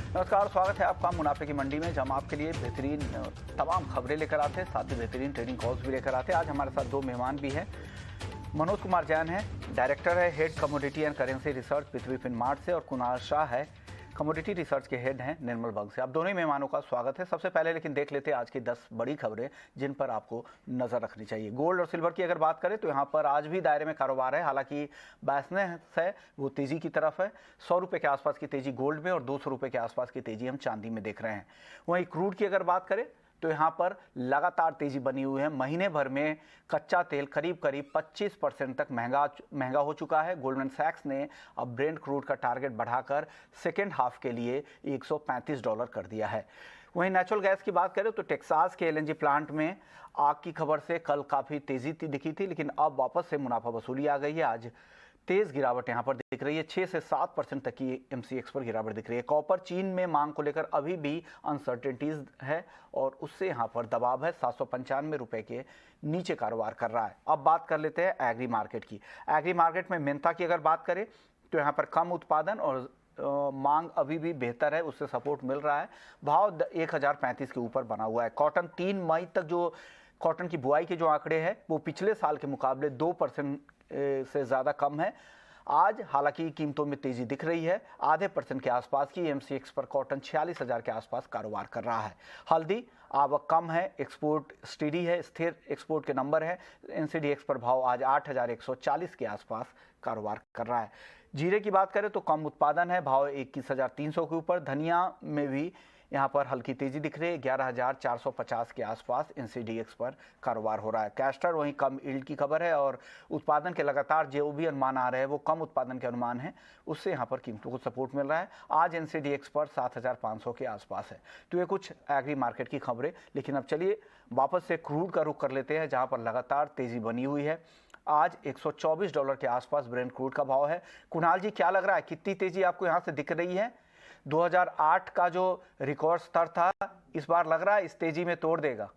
नमस्कार, स्वागत है आपका मुनाफे की मंडी में, जहां हम आपके लिए बेहतरीन तमाम खबरें लेकर आते हैं, साथ ही बेहतरीन ट्रेडिंग कॉल्स भी लेकर आते हैं। आज हमारे साथ दो मेहमान भी हैं। मनोज कुमार जैन है, डायरेक्टर है head commodity and currency research Prithvi Finmart से, और कुणाल शाह है, कमोडिटी रिसर्च के हेड हैं निर्मल बंग से। आप दोनों ही मेहमानों का स्वागत है। सबसे पहले लेकिन देख लेते हैं आज की 10 बड़ी खबरें जिन पर आपको नजर रखनी चाहिए। गोल्ड और सिल्वर की अगर बात करें तो यहाँ पर आज भी दायरे में कारोबार है, हालांकि बैसनेस है वो तेजी की तरफ है। 100 रुपये के आसपास की तेजी गोल्ड में और 200 रुपये के आसपास की तेजी हम चांदी में देख रहे हैं। वहीं क्रूड की अगर बात करें तो यहाँ पर लगातार तेजी बनी हुई है। महीने भर में कच्चा तेल करीब 25% तक महंगा हो चुका है। गोल्डमैन सैक्स ने अब ब्रेंट क्रूड का टारगेट बढ़ाकर सेकेंड हाफ के लिए $135 कर दिया है। वहीं नेचुरल गैस की बात करें तो टेक्सास के LNG प्लांट में आग की खबर से कल काफ़ी तेजी दिखी थी, लेकिन अब वापस से मुनाफा वसूली आ गई है। आज तेज गिरावट यहां पर दिख रही है, 6 से 7% तक की MCX पर गिरावट दिख रही है। कॉपर चीन में मांग को लेकर अभी भी अनसर्टेनिटीज है और उससे यहां पर दबाव है। 795 रुपए के नीचे कारोबार कर रहा है। अब बात कर लेते हैं एग्री मार्केट की। एग्री मार्केट में मेंथा की अगर बात करें तो यहाँ पर कम उत्पादन और मांग अभी भी बेहतर है, उससे सपोर्ट मिल रहा है। भाव 1035 के ऊपर बना हुआ है। कॉटन 3 मई तक जो कॉटन की बुआई के जो आंकड़े हैं वो पिछले साल के मुकाबले 2% से ज़्यादा कम है। आज हालांकि कीमतों में तेजी दिख रही है, आधे % के आसपास की MCX पर कॉटन 46,000 के आसपास कारोबार कर रहा है। हल्दी आवक कम है, एक्सपोर्ट स्टेडी है, स्थिर एक्सपोर्ट के नंबर है। NCDX पर भाव आज 8,140 के आसपास कारोबार कर रहा है। जीरे की बात करें तो कम उत्पादन है, भाव 21,300 के ऊपर। धनिया में भी यहाँ पर हल्की तेजी दिख रही है, 11,450 के आसपास NCDX पर कारोबार हो रहा है। कैस्टर वहीं कम यील्ड की खबर है और उत्पादन के लगातार जो भी अनुमान आ रहे हैं वो कम उत्पादन के अनुमान है, उससे यहाँ पर कीमतों को सपोर्ट मिल रहा है। आज NCDX पर 7,500 के आसपास है। तो ये कुछ एग्री मार्केट की खबरें, लेकिन अब चलिए वापस से क्रूड का रुख कर लेते हैं, जहाँ पर लगातार तेजी बनी हुई है। आज $124 के आसपास ब्रेंट क्रूड का भाव है। कुणाल जी, क्या लग रहा है, कितनी तेजी आपको यहाँ से दिख रही है? 2008 का जो रिकॉर्ड स्तर था इस बार लग रहा है इस तेजी में तोड़ देगा?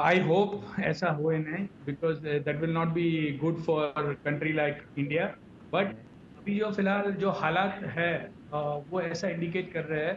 I hope ऐसा हो नहीं, because that will not be good for a country like India. But अभी जो फिलहाल जो हालात है वो ऐसा इंडिकेट कर रहे हैं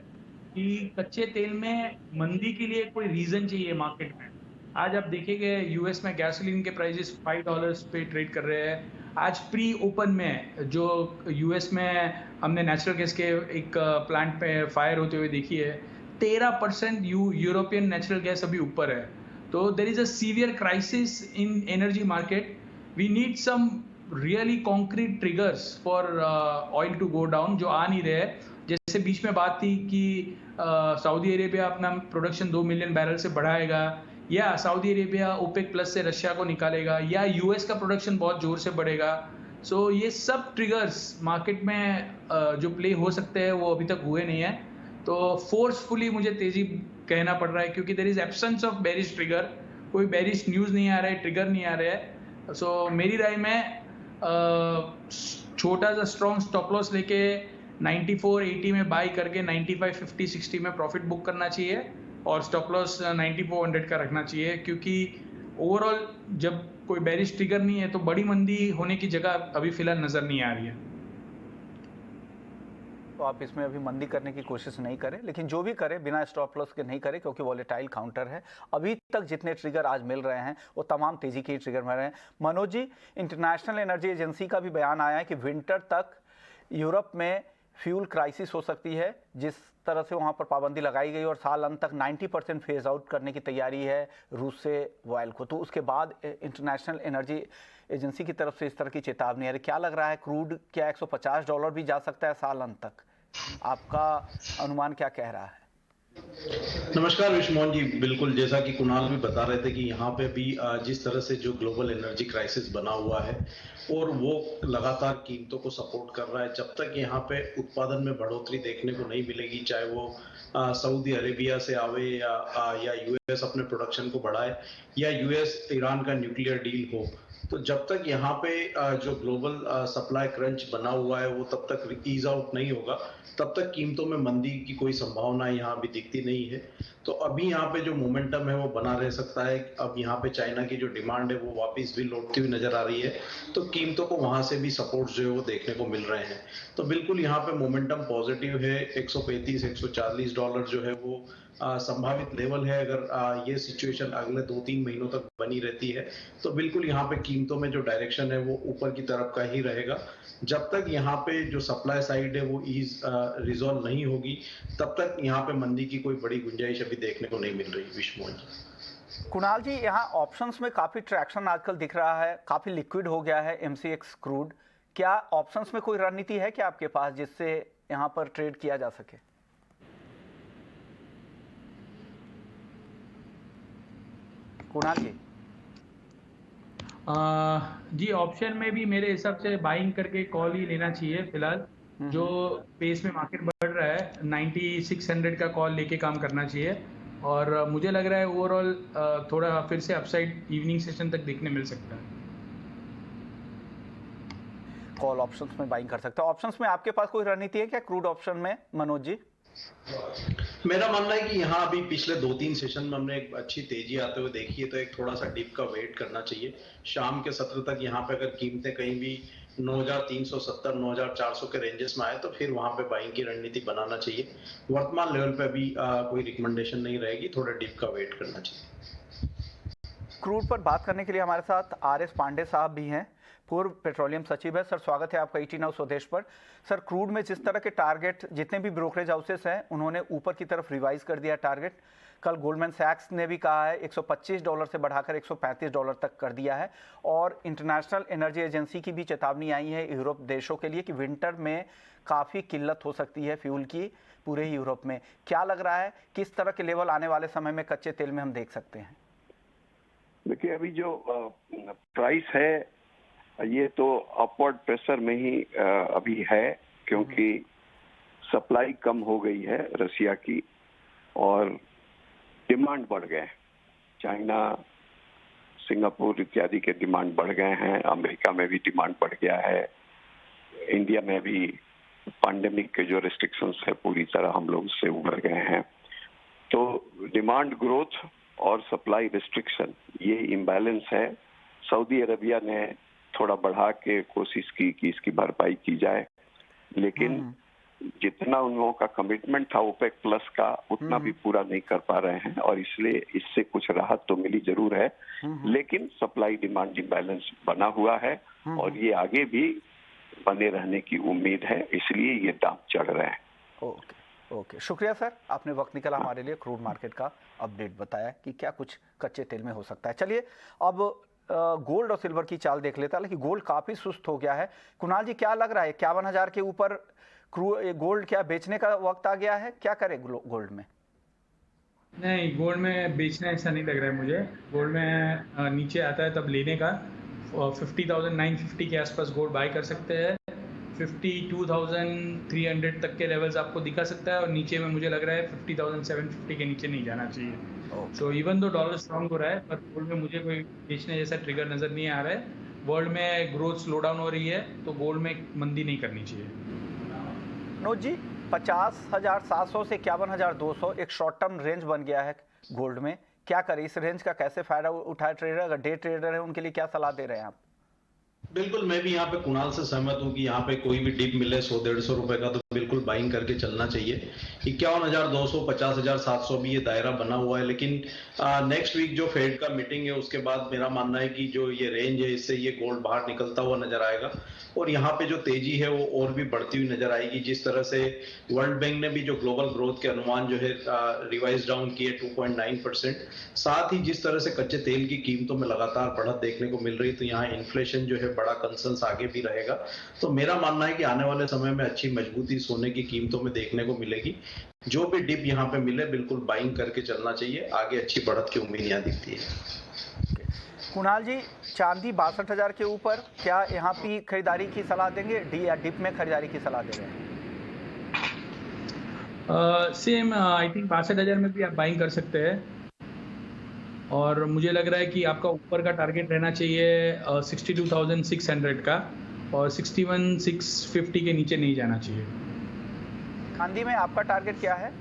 कि कच्चे तेल में मंदी के लिए कोई रीजन चाहिए मार्केट में। आज आप देखेंगे US में गैसोलीन के प्राइसेस $5 पे ट्रेड कर रहे हैं। आज प्री ओपन में जो US में हमने नेचुरल गैस के एक प्लांट पे फायर होते हुए देखी है, 13% यूरोपियन नेचुरल गैस अभी ऊपर है। तो there is a severe crisis in energy market. We need some really concrete triggers for oil to go down, जो आ नहीं रहे। जैसे बीच में बात थी कि सऊदी अरेबिया अपना प्रोडक्शन 2 मिलियन बैरल से बढ़ाएगा, या सऊदी अरेबिया ओपेक प्लस से रशिया को निकालेगा, या US का प्रोडक्शन बहुत जोर से बढ़ेगा। सो ये सब ट्रिगर्स मार्केट में जो प्ले हो सकते हैं वो अभी तक हुए नहीं है। तो फोर्सफुली मुझे तेजी कहना पड़ रहा है, क्योंकि there is absence of bearish trigger. कोई बेरिश न्यूज़ नहीं आ रहा है, ट्रिगर नहीं आ रहा है। सो मेरी राय में छोटा सा स्ट्रॉन्ग स्टॉप लॉस लेके 94-80 में बाई करके 95-50-60 में प्रॉफिट बुक करना चाहिए, और स्टॉप लॉस 9400 का रखना चाहिए, क्योंकि ओवरऑल जब कोई बेरिश ट्रिगर नहीं है तो बड़ी मंदी होने की जगह अभी फिलहाल नजर नहीं आ रही है। तो आप इसमें अभी मंदी करने की कोशिश नहीं करें, लेकिन जो भी करें बिना स्टॉप लॉस के नहीं करें, क्योंकि वॉलेटाइल काउंटर है। अभी तक जितने ट्रिगर आज मिल रहे हैं वो तमाम तेजी के ट्रिगर मिल रहे हैं। Manoj ji, international energy agency का भी बयान आया है कि विंटर तक यूरोप में फ्यूल क्राइसिस हो सकती है, जिस तरह से वहाँ पर पाबंदी लगाई गई और साल अंत तक 90% फेज आउट करने की तैयारी है रूस से ऑयल को। तो उसके बाद इंटरनेशनल एनर्जी एजेंसी की तरफ से इस तरह की चेतावनी है। क्या लग रहा है, क्रूड क्या $150 भी जा सकता है साल अंत तक? आपका अनुमान क्या कह रहा है? नमस्कार विश्वमोहन जी, बिल्कुल जैसा कि कुणाल भी बता रहे थे कि यहाँ पे भी जिस तरह से जो ग्लोबल एनर्जी क्राइसिस बना हुआ है और वो लगातार कीमतों को सपोर्ट कर रहा है। जब तक यहाँ पे उत्पादन में बढ़ोतरी देखने को नहीं मिलेगी, चाहे वो सऊदी अरेबिया से आवे या US अपने प्रोडक्शन को बढ़ाए, या US ईरान का न्यूक्लियर डील हो, तो जब तक यहाँ पे जो ग्लोबल सप्लाई क्रंच बना हुआ है वो तब तक ईज आउट नहीं होगा, तब तक कीमतों में मंदी की कोई संभावना यहाँ भी दिखती नहीं है। तो अभी यहाँ पे जो मोमेंटम है वो बना रह सकता है। अब यहाँ पे चाइना की जो डिमांड है वो वापस भी लौटती हुई नजर आ रही है, तो कीमतों को वहां से भी सपोर्ट जो है वो देखने को मिल रहे हैं। तो बिल्कुल यहाँ पे मोमेंटम पॉजिटिव है। 135 140 डॉलर जो है वो संभावित लेवल है। अगर ये सिचुएशन अगले 2-3 महीनों तक बनी रहती है तो बिल्कुल यहाँ पे कीमतों में जो डायरेक्शन है वो ऊपर की तरफ का ही रहेगा। जब तक यहाँ पे जो सप्लाई साइड है वो रिजॉल्व नहीं होगी, तब तक यहाँ पे मंदी की कोई बड़ी गुंजाइश अभी देखने को नहीं मिल रही। विश्वमोहन जी। कुणाल जी, यहाँ ऑप्शंस में काफ़ी ट्रैक्शन आजकल दिख रहा है, काफ़ी लिक्विड हो गया है MCX क्रूड। क्या ऑप्शंस में कोई रणनीति है क्या आपके पास जिससे यहाँ पर ट्रेड किया जा सके? कुणाल जी। जी, ऑप्शन में भी मेरे हिसाब से बाइंग करके कॉल ही लेना चाहिए फिलहाल। जो पेस में मार्केट बढ़ रहा है 9600 का कॉल लेके काम करना चाहिए, और मुझे लग रहा है ओवरऑल थोड़ा फिर से अपसाइड इवनिंग सेशन तक देखने मिल सकता है। कॉल ऑप्शंस में बाइंग कर सकते हो। ऑप्शंस में आपके पास कोई रणनीति है क्या क्रूड ऑप्शन में, मनोज जी? मेरा मानना है कि यहाँ अभी पिछले 2-3 सेशन में हमने एक अच्छी तेजी आते हुए देखी है, तो एक थोड़ा सा डिप का वेट करना चाहिए। शाम के सत्र तक यहाँ पे अगर कीमतें कहीं भी 9370 9400 के रेंजेस में आए तो फिर वहां पे बाइंग की रणनीति बनाना चाहिए। वर्तमान लेवल पे अभी कोई रिकमेंडेशन नहीं रहेगी, थोड़ा डिप का वेट करना चाहिए। क्रूड पर बात करने के लिए हमारे साथ RS पांडे साहब भी हैं, पूर्व पेट्रोलियम सचिव है। सर, स्वागत है आपका 18 नाउ स्वदेश पर। सर, क्रूड में जिस तरह के टारगेट जितने भी ब्रोकरेज हाउसेस हैं उन्होंने ऊपर की तरफ रिवाइज कर दिया टारगेट। कल गोल्डमैन सैक्स ने भी कहा है $125 से बढ़ाकर $135 तक कर दिया है, और इंटरनेशनल एनर्जी एजेंसी की भी चेतावनी आई है यूरोप देशों के लिए कि विंटर में काफ़ी किल्लत हो सकती है फ्यूल की पूरे यूरोप में। क्या लग रहा है किस तरह के लेवल आने वाले समय में कच्चे तेल में हम देख सकते हैं? देखिए, अभी जो प्राइस है ये तो अपवर्ड प्रेशर में ही अभी है, क्योंकि सप्लाई कम हो गई है रसिया की और डिमांड बढ़ गए। चाइना, सिंगापुर इत्यादि के डिमांड बढ़ गए हैं। अमेरिका में भी डिमांड बढ़ गया है। इंडिया में भी पैंडेमिक के जो रिस्ट्रिक्शंस है पूरी तरह हम लोग उससे उभर गए हैं। तो डिमांड ग्रोथ और सप्लाई रिस्ट्रिक्शन ये इम्बैलेंस है। सऊदी अरबिया ने थोड़ा बढ़ा के कोशिश की कि इसकी भरपाई की जाए, लेकिन जितना उन लोगों का कमिटमेंट था ओपेक प्लस का उतना भी पूरा नहीं कर पा रहे हैं, और इसलिए इससे कुछ राहत तो मिली जरूर है, लेकिन सप्लाई डिमांड इम्बैलेंस बना हुआ है और ये आगे भी बने रहने की उम्मीद है, इसलिए ये दाम चढ़ रहे हैं। ओके, शुक्रिया सर, आपने वक्त निकाला हमारे लिए, क्रूड मार्केट का अपडेट बताया कि क्या कुछ कच्चे तेल में हो सकता है। चलिए अब गोल्ड और सिल्वर की चाल देख लेता है, लेकिन गोल्ड काफ़ी सुस्त हो गया है। कुणाल जी, क्या लग रहा है 51,000 के ऊपर गोल्ड क्या बेचने का वक्त आ गया है? क्या करे गोल्ड में? नहीं, गोल्ड में बेचना ऐसा नहीं लग रहा है मुझे। गोल्ड में नीचे आता है तब लेने का। 50,950 के आसपास गोल्ड बाय कर सकते हैं। 52,300 तक के लेवल्स आपको दिखा सकता है, और नीचे में मुझे लग रहा है 50,750 के नीचे नहीं जाना चाहिए। तो इवन दो डॉलर स्ट्रॉन्ग हो रहा है, पर गोल्ड में मुझे कोई बेचने जैसा ट्रिगर नजर नहीं आ रहा है। वर्ल्ड में ग्रोथ स्लो डाउन हो रही है, तो गोल्ड में मंदी नहीं करनी चाहिए। नोट जी, 50,700 से 51,200 एक शॉर्ट टर्म रेंज बन गया है गोल्ड में। क्या करें इस रेंज का, कैसे फायदा उठाए ट्रेडर? अगर डे ट्रेडर है उनके लिए क्या सलाह दे रहे हैं आप? बिल्कुल, मैं भी यहाँ पे कुणाल से सहमत हूँ कि यहाँ पे कोई भी डिप मिले 100-150 रुपए का तो बिल्कुल बाइंग करके चलना चाहिए। 51,200 50,700 भी ये दायरा बना हुआ है, लेकिन नेक्स्ट वीक जो फेड का मीटिंग है उसके बाद मेरा मानना है कि जो ये रेंज है इससे ये गोल्ड बाहर निकलता हुआ नजर आएगा, और यहाँ पे जो तेजी है वो और भी बढ़ती हुई नजर आएगी। जिस तरह से वर्ल्ड बैंक ने भी जो ग्लोबल ग्रोथ के अनुमान जो है रिवाइज डाउन किए 2.9%, साथ ही जिस तरह से कच्चे तेल की कीमतों में लगातार बढ़त देखने को मिल रही, तो यहाँ इन्फ्लेशन जो है बड़ा कंसर्न आगे भी रहेगा। तो मेरा मानना है कि आने वाले समय में अच्छी मजबूती सोने की कीमतों में देखने को मिलेगी। जो भी डिप यहाँ पे मिले बिल्कुल बाइंग करके चलना चाहिए, आगे अच्छी बढ़त की उम्मीद यहाँ दिखती है। कुणाल जी, चांदी 62,000 के ऊपर, क्या यहाँ पे खरीदारी की सलाह देंगे? डी या डिप में खरीदारी की सलाह दे रहे हैं? सेम आई थिंक 62,000 में भी आप बाइंग कर सकते हैं, और मुझे लग रहा है कि आपका ऊपर का टारगेट रहना चाहिए 62,600 का, और 61,650 के नीचे नहीं जाना चाहिए। चांदी में आपका टारगेट क्या है?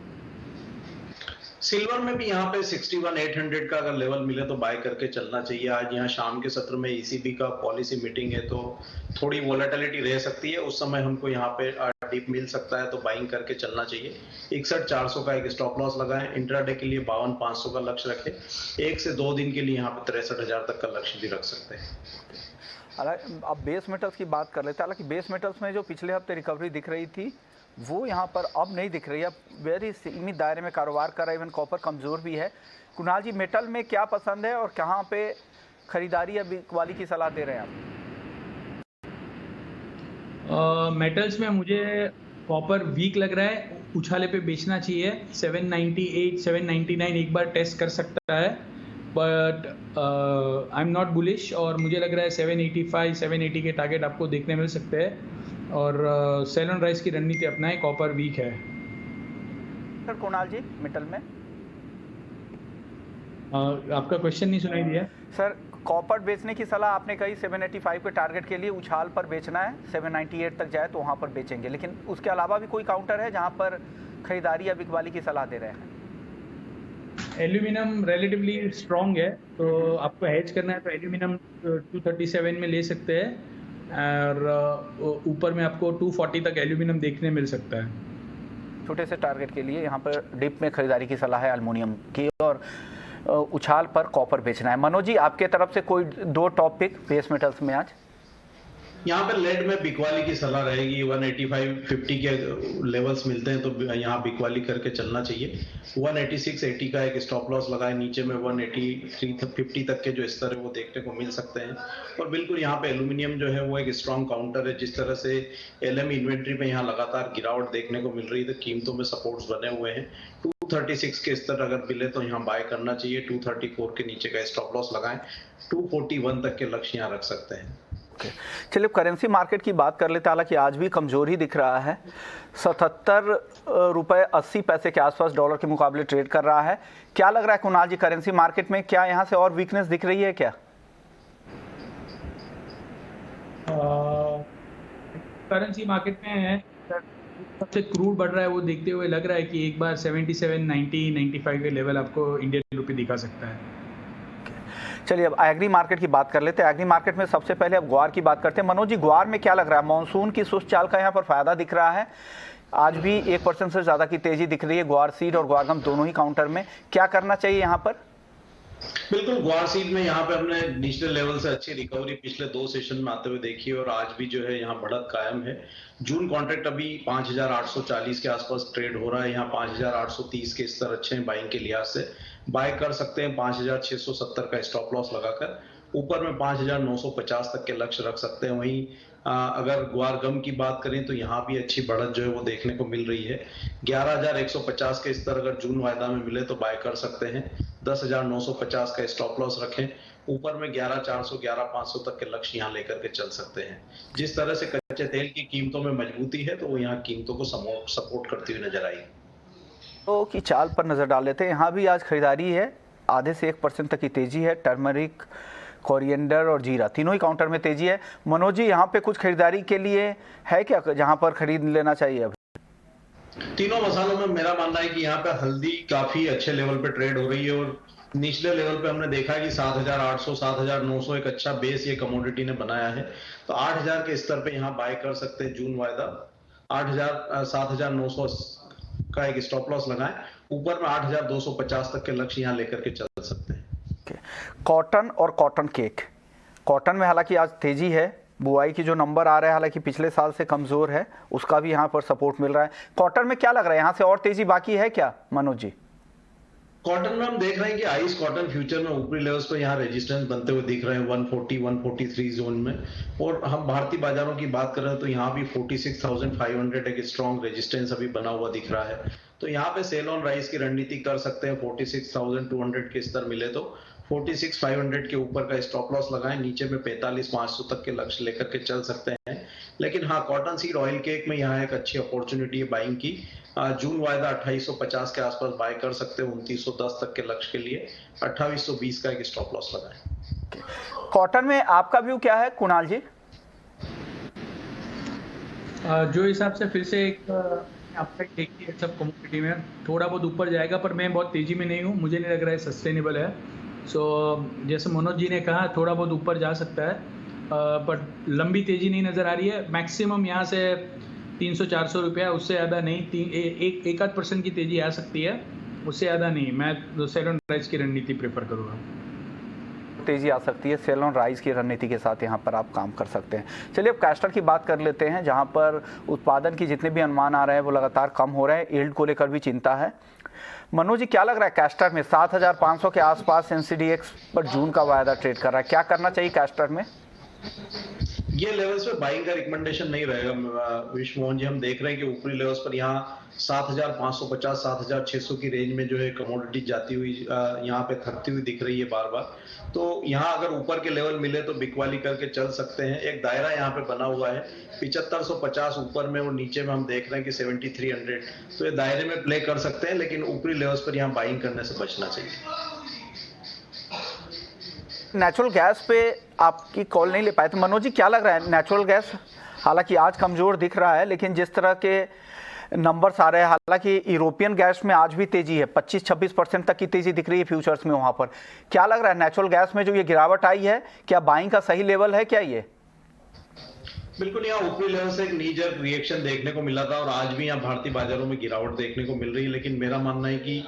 सिल्वर में भी यहाँ पे 61,800 का अगर लेवल मिले तो बाय करके चलना चाहिए। आज यहाँ शाम के सत्र में ईसीबी का पॉलिसी मीटिंग है तो थोड़ी वोलेटिलिटी रह सकती है, उस समय हमको यहाँ पे डिप मिल सकता है तो बाइंग करके चलना चाहिए। 61,400 का एक स्टॉप लॉस लगाएं। इंट्राडे के लिए 52,500 का लक्ष्य रखें। 1 से 2 दिन के लिए यहाँ पे 63,000 तक का लक्ष्य भी रख सकते हैं। अब बेस मेटल्स की बात कर लेते हैं। हालांकि बेस मेटल्स में जो पिछले हफ्ते रिकवरी दिख रही थी वो यहाँ पर अब नहीं दिख रही है, अब वेरी सीमित दायरे में कारोबार कर रहा है। इवन कॉपर कमज़ोर भी है। कुणाल जी, मेटल में क्या पसंद है और कहाँ पे खरीदारी या बिकवाली की सलाह दे रहे हैं आप? मेटल्स में मुझे कॉपर वीक लग रहा है, उछाले पे बेचना चाहिए। 798 799 एक बार टेस्ट कर सकता है, but I am not bullish. और मुझे लग रहा है 785 780 के टारगेट आपको देखने मिल सकते हैं। और सेल ऑन राइज की रणनीति अपनाएं, कॉपर वीक है। सर कुणाल जी, मेटल में आपका क्वेश्चन नहीं सुनाई दिया सर। कॉपर बेचने की सलाह आपने कही, 785 के टारगेट के लिए उछाल पर बेचना है, 798 तक जाए तो वहाँ पर बेचेंगे, लेकिन उसके अलावा भी कोई काउंटर है जहाँ पर खरीदारी या बिकवाली की सलाह दे रहे हैं? एल्यूमिनियम रिलेटिवली स्ट्रॉन्ग है, तो आपको हेज करना है तो एल्यूमिनियम 237 में ले सकते हैं, और ऊपर में आपको 240 तक एल्यूमिनियम देखने मिल सकता है। छोटे से टारगेट के लिए यहाँ पर डिप में खरीदारी की सलाह है एल्युमिनियम की, और उछाल पर कॉपर बेचना है। मनोज जी, आपके तरफ से कोई 2 टॉपिक बेस मेटल्स में आज? यहाँ पर लेड में बिकवाली की सलाह रहेगी। 185-50 के लेवल्स मिलते हैं तो यहाँ बिकवाली करके चलना चाहिए। 186-80 का एक स्टॉप लॉस लगाए। नीचे में 183-50 तक के जो स्तर है वो देखने को मिल सकते हैं। और बिल्कुल यहाँ पे एल्यूमिनियम जो है वो एक स्ट्रॉन्ग काउंटर है। जिस तरह से एलएम इन्वेंट्री पे यहाँ लगातार गिरावट देखने को मिल रही है तो कीमतों में सपोर्ट्स बने हुए हैं। 236 के स्तर अगर मिले तो यहाँ बाय करना चाहिए। 234 के नीचे का स्टॉप लॉस लगाएं। 241 तक के लक्ष्य यहाँ रख सकते हैं। चलिए करेंसी मार्केट की बात कर लेते हैं। हालांकि आज भी कमजोर ही दिख रहा है। 77.80 के आसपास डॉलर के मुकाबले ट्रेड कर रहा है। क्या लग रहा है कुणाल जी, करेंसी मार्केट में क्या यहाँ से और वीकनेस दिख रही है क्या? करेंसी मार्केट में सबसे क्रूड बढ़ रहा है वो देखते हुए लग रहा है कि एक बार 77 90 95 के लेवल आपको इंडियन रुपये दिखा सकता है। चलिए अब एग्री मार्केट की बात कर लेते हैं। एग्री मार्केट में सबसे पहले अब ग्वार की बात करते हैं। मनोज जी, ग्वार में क्या लग रहा है? मानसून की सुस्त चाल का यहाँ पर फायदा दिख रहा है। आज भी 1% से ज़्यादा की तेजी दिख रही है ग्वार सीड और ग्वार गम दोनों ही काउंटर में। क्या करना चाहिए यहाँ पर? बिल्कुल, ग्वार सीड में यहाँ पे हमने नेशनल लेवल से अच्छी रिकवरी पिछले 2 सेशन में आते हुए देखी है और आज भी जो है यहाँ बढ़त कायम है। जून कॉन्ट्रैक्ट अभी 5,840 के आसपास ट्रेड हो रहा है। यहाँ 5,830 के स्तर अच्छे हैं बाइंग के लिहाज से। बाय कर सकते हैं 5,670 का स्टॉप लॉस लगाकर। ऊपर में 5,950 तक के लक्ष्य रख सकते हैं। वहीं अगर ग्वार गम की बात करें तो यहाँ भी अच्छी बढ़त जो है वो देखने को मिल रही है। 11,150 के स्तर अगर जून वायदा में मिले तो बाय कर सकते हैं। 10,950 का स्टॉप लॉस रखें। ऊपर में 11,400 11,500 तक के लक्ष्य यहाँ लेकर के चल सकते हैं। जिस तरह से कच्चे तेल की कीमतों में मजबूती है तो वो यहाँ कीमतों को सपोर्ट करती हुई नजर आई। तो की चाल पर नजर डाल लेते हैं। यहाँ भी आज खरीदारी है, आधे से 1% तक की तेजी है। टर्मरिक, कोरिएंडर और जीरा तीनों ही काउंटर में तेजी है। मनोज जी, यहाँ पे कुछ खरीदारी के लिए है क्या जहाँ पर खरीद लेना चाहिए? अभी तीनों मसालों में मेरा मानना है कि यहाँ पे हल्दी काफी अच्छे लेवल पे ट्रेड हो रही है और निचले लेवल पे हमने देखा है कि 7,800 7,900 एक अच्छा बेस ये कमोडिटी ने बनाया है। तो 8,000 के स्तर पे यहाँ बाय कर सकते हैं। जून वायदा 7,900 का एक स्टॉप लॉस लगाएं। ऊपर में 8,250 तक के लक्ष्य यहाँ लेकर के चल सकते हैं। कॉटन और कॉटन केक, कॉटन में हालांकि आज तेजी है। बुआई की जो नंबर आ रहा है हालांकि पिछले साल से कमजोर है, उसका भी यहाँ पर सपोर्ट मिल रहा है। कॉटन में क्या लग रहा है, यहाँ से और तेजी बाकी है क्या मनोज जी? कॉटन में हम देख रहे हैं कि आइस कॉटन फ्यूचर में ऊपरी लेवल्स पर यहाँ रेजिस्टेंस बनते हुए दिख रहे हैं 140 143 जोन में। और हम भारतीय बाजारों की बात कर रहे हैं तो यहाँ भी 46,500 एक स्ट्रॉन्ग रेजिस्टेंस अभी बना हुआ दिख रहा है। तो यहाँ पे सेल ऑन राइज की रणनीति कर सकते हैं। 46,200 के स्तर मिले तो 46,500 के ऊपर का स्टॉप लॉस लगाएं। नीचे में 45,500 तक के लक्ष्य लेकर के चल सकते हैं। लेकिन हाँ, कॉटन सीड ऑयल केक में यहाँ एक अच्छी अपॉर्चुनिटी है बाइंग की। जून वायदा 2850 के आसपास बाय कर सकते हैं। 2910 तक के लक्ष्य के लिए 2820 का एक स्टॉप लॉस लगाएं। कॉटन में आपका व्यू क्या है कुणाल जी? जो हिसाब से फिर से एक आपका देखिए है सब कमोडिटी में थोड़ा बहुत ऊपर जाएगा, पर मैं बहुत तेजी में नहीं हूँ, मुझे नहीं लग रहा है सस्टेनेबल है। सो जैसे मनोज जी ने कहा थोड़ा बहुत ऊपर जा सकता है, बट लंबी तेजी नहीं नज़र आ रही है। मैक्सिमम यहाँ से 300-400 रुपया, उससे ज़्यादा नहीं। एक आध % की तेजी आ सकती है, उससे ज़्यादा नहीं। मैं सेल ऑन राइज की रणनीति प्रेफर करूँगा। तेजी आ सकती है, सेल ऑन राइज की रणनीति के साथ यहाँ पर आप काम कर सकते हैं। चलिए अब कैस्टर की बात कर लेते हैं, जहाँ पर उत्पादन की जितने भी अनुमान आ रहे हैं वो लगातार कम हो रहे हैं, यील्ड को लेकर भी चिंता है। मनोज जी, क्या लग रहा है कैस्टर में 7500 के आसपास एनसीडीएक्स पर जून का वायदा ट्रेड कर रहा है, क्या करना चाहिए कैस्टर में? ये लेवल्स पे बाइंग का रिकमेंडेशन नहीं रहेगा विश्व मोहन जी। हम देख रहे हैं कि ऊपरी लेवल्स पर यहाँ 7550 7600 की रेंज में जो है कमोडिटी जाती हुई यहाँ पे थकती हुई दिख रही है बार बार। तो यहाँ अगर ऊपर के लेवल मिले तो बिकवाली करके चल सकते हैं। एक दायरा यहाँ पे बना हुआ है 7550 ऊपर में और नीचे में हम देख रहे हैं कि 7300, तो ये दायरे में प्ले कर सकते हैं, लेकिन ऊपरी लेवल्स पर यहाँ बाइंग करने से बचना चाहिए। नेचुरल गैस पे आपकी कॉल नहीं ले पाए थे मनोज जी, क्या लग रहा है नेचुरल गैस? हालांकि आज कमजोर दिख रहा है, लेकिन जिस तरह के नंबर्स आ रहे हैं, हालांकि यूरोपियन गैस में आज भी तेजी है, 25-26% तक की तेजी दिख रही है फ्यूचर्स में। वहां पर क्या लग रहा है नेचुरल गैस में जो ये गिरावट आई है, क्या बाइंग का सही लेवल है क्या ये? बिल्कुल, यहाँ ऊपरी लेवल से एक नीजर रिएक्शन देखने को मिला था और आज भी यहाँ भारतीय बाजारों में गिरावट देखने को मिल रही है, लेकिन मेरा मानना है कि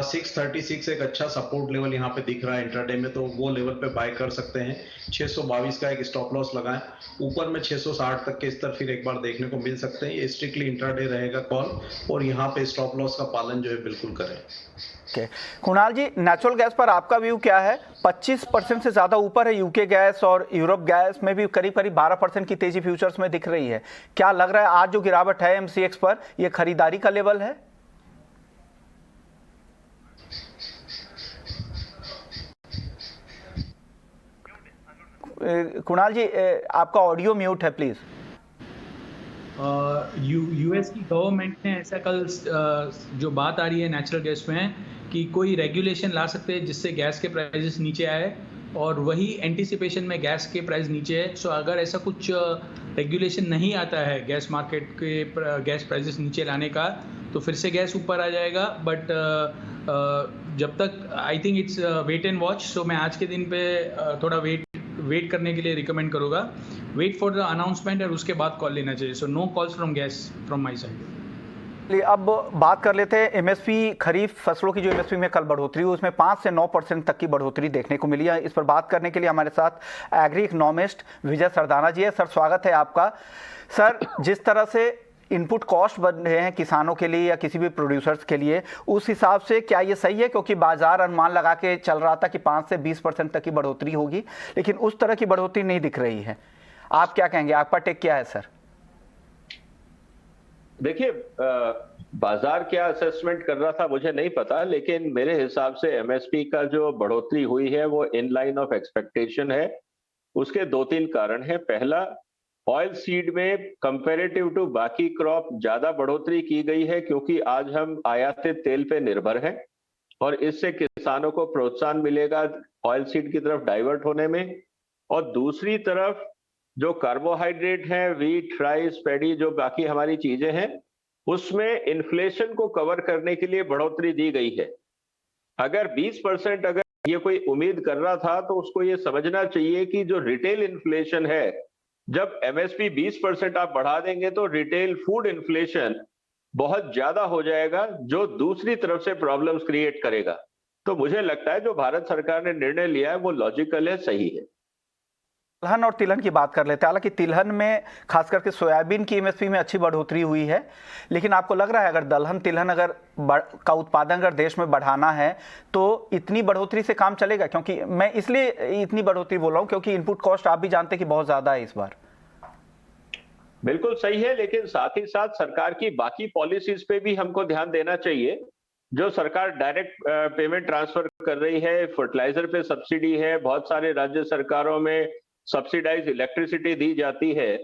636 एक अच्छा सपोर्ट लेवल यहाँ पे दिख रहा है इंट्राडे में, तो वो लेवल पे बाय कर सकते हैं। 622 का एक स्टॉप लॉस लगाएं, ऊपर में 660 तक के स्तर फिर एक बार देखने को मिल सकते हैं। ये स्ट्रिक्टली इंट्राडे रहेगा कॉल, और यहाँ पे स्टॉप लॉस का पालन जो है बिल्कुल करें। कुणाल जी, नेचुरल गैस पर आपका व्यू क्या है? 25% से ज्यादा ऊपर है यूके गैस, और यूरोप गैस में भी करीब 12% की तेजी फ्यूचर्स में दिख रही है। क्या लग रहा है आज जो गिरावट है एमसीएक्स पर, यह खरीदारी का लेवल है? कुणाल जी, आपका ऑडियो म्यूट है प्लीज। यूएस की गवर्नमेंट ने ऐसा कल जो बात आ रही है नेचुरल गैस में कि कोई रेगुलेशन ला सकते हैं जिससे गैस के प्राइसेस नीचे आए, और वही एंटिसिपेशन में गैस के प्राइस नीचे है। सो अगर ऐसा कुछ रेगुलेशन नहीं आता है गैस मार्केट के गैस प्राइसेस नीचे लाने का, तो फिर से गैस ऊपर आ जाएगा। बट जब तक I think it's wait and watch. So मैं आज के दिन पे थोड़ा वेट करने के लिए रिकमेंड करूँगा। वेट फॉर द अनाउंसमेंट और उसके बाद कॉल लेना चाहिए। So no calls from gas from my side. अब बात कर लेते हैं एमएसपी, खरीफ फसलों की जो एमएसपी में कल बढ़ोतरी हुई उसमें 5 से 9% तक की बढ़ोतरी देखने को मिली है। इस पर बात करने के लिए हमारे साथ एग्री इकोनॉमिस्ट विजय सरदाना जी है। सर, स्वागत है आपका। सर, जिस तरह से इनपुट कॉस्ट बढ़ रहे हैं किसानों के लिए या किसी भी प्रोड्यूसर्स के लिए, उस हिसाब से क्या ये सही है? क्योंकि बाजार अनुमान लगा के चल रहा था कि 5 से 20% तक की बढ़ोतरी होगी, लेकिन उस तरह की बढ़ोतरी नहीं दिख रही है। आप क्या कहेंगे, आपका टेक क्या है सर? देखिए, बाजार क्या असेसमेंट कर रहा था मुझे नहीं पता, लेकिन मेरे हिसाब से एमएसपी का जो बढ़ोतरी हुई है वो इन लाइन ऑफ एक्सपेक्टेशन है। उसके 2-3 कारण हैं। पहला, ऑयल सीड में कंपैरेटिव टू बाकी क्रॉप ज्यादा बढ़ोतरी की गई है, क्योंकि आज हम आयातित तेल पे निर्भर हैं और इससे किसानों को प्रोत्साहन मिलेगा ऑयल सीड की तरफ डाइवर्ट होने में। और दूसरी तरफ जो कार्बोहाइड्रेट है, वीट, राइस, पैडी, जो बाकी हमारी चीजें हैं, उसमें इन्फ्लेशन को कवर करने के लिए बढ़ोतरी दी गई है। अगर 20% अगर ये कोई उम्मीद कर रहा था, तो उसको ये समझना चाहिए कि जो रिटेल इन्फ्लेशन है, जब एमएसपी 20% आप बढ़ा देंगे तो रिटेल फूड इन्फ्लेशन बहुत ज्यादा हो जाएगा, जो दूसरी तरफ से प्रॉब्लम्स क्रिएट करेगा। तो मुझे लगता है जो भारत सरकार ने निर्णय लिया है वो लॉजिकल है, सही है। दलहन और तिलहन की बात कर लेते हैं। हालांकि तिलहन में खास करके सोयाबीन की एमएसपी में अच्छी बढ़ोतरी हुई है, लेकिन आपको लग रहा है अगर दलहन तिलहन का उत्पादन अगर देश में बढ़ाना है तो इतनी बढ़ोतरी से काम चलेगा? क्योंकि मैं इसलिए इतनी बढ़ोतरी बोल रहा हूं क्योंकि इनपुट कॉस्ट आप भी जानते हैं कि बहुत ज्यादा है इस बार। बिल्कुल सही है, लेकिन साथ ही साथ सरकार की बाकी पॉलिसीज पे भी हमको ध्यान देना चाहिए। जो सरकार डायरेक्ट पेमेंट ट्रांसफर कर रही है, फर्टिलाइजर पे सब्सिडी है, बहुत सारे राज्य सरकारों में सब्सिडाइज इलेक्ट्रिसिटी दी जाती है।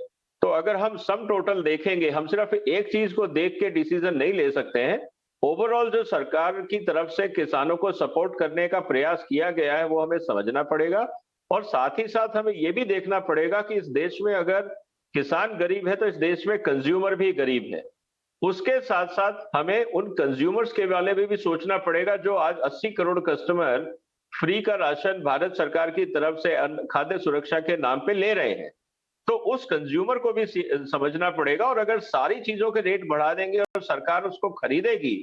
तो अगर हम सम टोटल देखेंगे, हम सिर्फ एक चीज को देख के डिसीजन नहीं ले सकते हैं। ओवरऑल जो सरकार की तरफ से किसानों को सपोर्ट करने का प्रयास किया गया है वो हमें समझना पड़ेगा, और साथ ही साथ हमें ये भी देखना पड़ेगा कि इस देश में अगर किसान गरीब है तो इस देश में कंज्यूमर भी गरीब है। उसके साथ साथ हमें उन कंज्यूमर्स के बारे में भी सोचना पड़ेगा जो आज 80 करोड़ कस्टमर फ्री का राशन भारत सरकार की तरफ से खाद्य सुरक्षा के नाम पे ले रहे हैं। तो उस कंज्यूमर को भी समझना पड़ेगा, और अगर सारी चीजों के रेट बढ़ा देंगे और सरकार उसको खरीदेगी,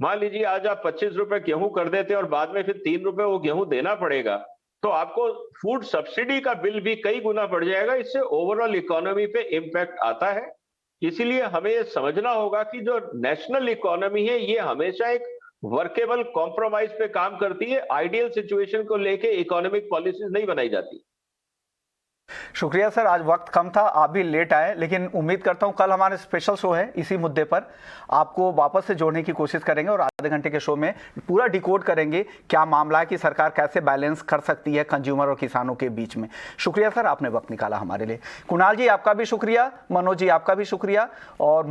मान लीजिए आज आप 25 रुपए गेहूं कर देते और बाद में फिर 3 रुपए वो गेहूं देना पड़ेगा, तो आपको फूड सब्सिडी का बिल भी कई गुना बढ़ जाएगा। इससे ओवरऑल इकोनॉमी पे इम्पैक्ट आता है। इसीलिए हमें ये समझना होगा कि जो नेशनल इकोनॉमी है ये हमेशा एक वर्केबल कॉम्प्रोमाइज पे काम करती है। आइडियल सिचुएशन को लेके इकोनॉमिक पॉलिसीज नहीं बनाई जाती। शुक्रिया सर, आज वक्त कम था, आप भी लेट आए, लेकिन उम्मीद करता हूं कल हमारे स्पेशल शो है इसी मुद्दे पर, आपको वापस से जोड़ने की कोशिश करेंगे और आधे घंटे के शो में पूरा डिकोड करेंगे क्या मामला है कि सरकार कैसे बैलेंस कर सकती है कंज्यूमर और किसानों के बीच में। शुक्रिया सर, आपने वक्त निकाला हमारे लिए। कुणाल जी आपका भी शुक्रिया, मनोज जी आपका भी शुक्रिया, और